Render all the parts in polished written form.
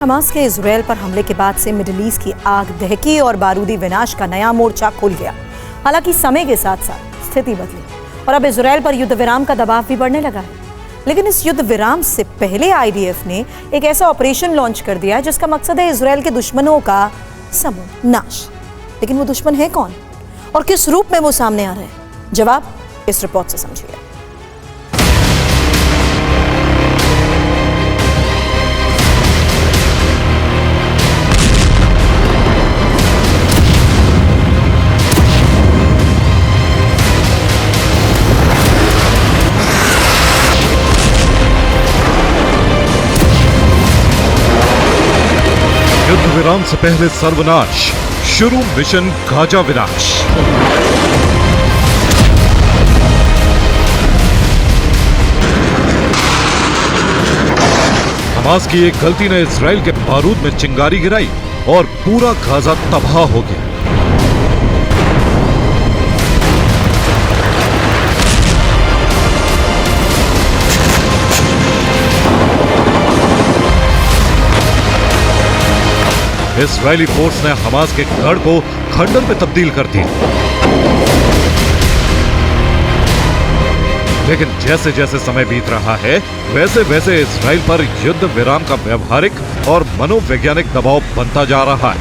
Hamas के Israel पर हमले के बाद से मिडिल ईस्ट की आग दहकी और बारूदी विनाश का नया मोर्चा खुल गया। हालांकि समय के साथ साथ स्थिति बदली और अब इजराइल पर युद्ध विराम का दबाव भी बढ़ने लगा है। लेकिन इस युद्ध विराम से पहले आईडीएफ ने एक ऐसा ऑपरेशन लॉन्च कर दिया है जिसका मकसद है इजराइल के दुश्मनों का समूल नाश। लेकिन वो दुश्मन है कौन और किस रूप में वो सामने आ रहे हैं? जवाब इस रिपोर्ट से समझिए। युद्ध विराम से पहले सर्वनाश, शुरू मिशन गाजा विनाश। हमास की एक गलती ने इजराइल के बारूद में चिंगारी गिराई और पूरा गाजा तबाह हो गया। इजरायली फोर्स ने हमास के गढ़ को खंडर में तब्दील कर दिया। लेकिन जैसे जैसे समय बीत रहा है वैसे वैसे इजराइल पर युद्ध विराम का व्यवहारिक और मनोवैज्ञानिक दबाव बनता जा रहा है।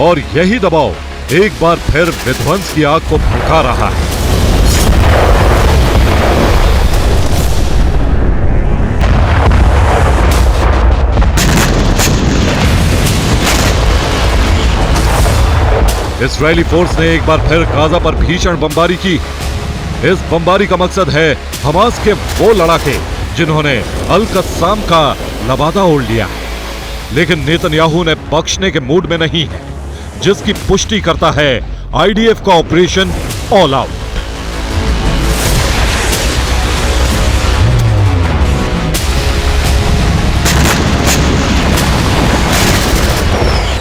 और यही दबाव एक बार फिर विध्वंस की आग को भड़का रहा है। इजरायली फोर्स ने एक बार फिर गाजा पर भीषण बमबारी की। इस बमबारी का मकसद है हमास के वो लड़ाके जिन्होंने अल कस्साम का लबादा ओढ़ लिया है। लेकिन नेतन्याहू ने बख्शने के मूड में नहीं है, जिसकी पुष्टि करता है आईडीएफ का ऑपरेशन ऑल आउट।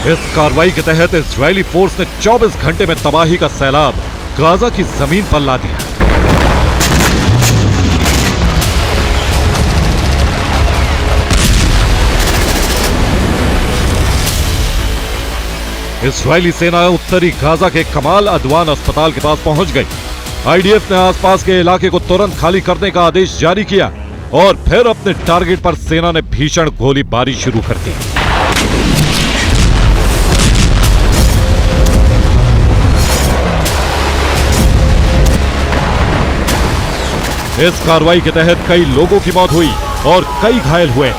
इस कार्रवाई के तहत इजरायली फोर्स ने 24 घंटे में तबाही का सैलाब गाजा की जमीन पर ला दिया। इजरायली सेना उत्तरी गाजा के कमाल अदवान अस्पताल के पास पहुंच गई। आईडीएफ ने आसपास के इलाके को तुरंत खाली करने का आदेश जारी किया और फिर अपने टारगेट पर सेना ने भीषण गोलीबारी शुरू कर दी। इस कार्रवाई के तहत कई लोगों की मौत हुई और कई घायल हुए।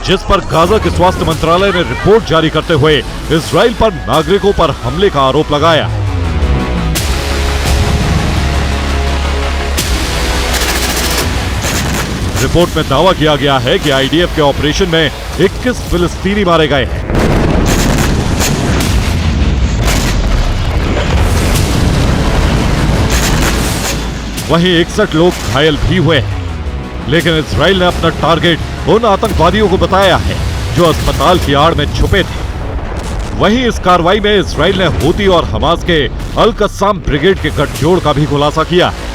जिस पर गाजा के स्वास्थ्य मंत्रालय ने रिपोर्ट जारी करते हुए इजराइल पर नागरिकों पर हमले का आरोप लगाया। रिपोर्ट में दावा किया गया है कि आईडीएफ के ऑपरेशन में 21 फिलिस्तीनी मारे गए हैं। वहीं 61 लोग घायल भी हुए हैं। लेकिन इजराइल ने अपना टारगेट उन आतंकवादियों को बताया है जो अस्पताल की आड़ में छुपे थे। वहीं इस कार्रवाई में इजराइल ने हूती और हमास के अल कस्साम ब्रिगेड के गठजोड़ का भी खुलासा किया है।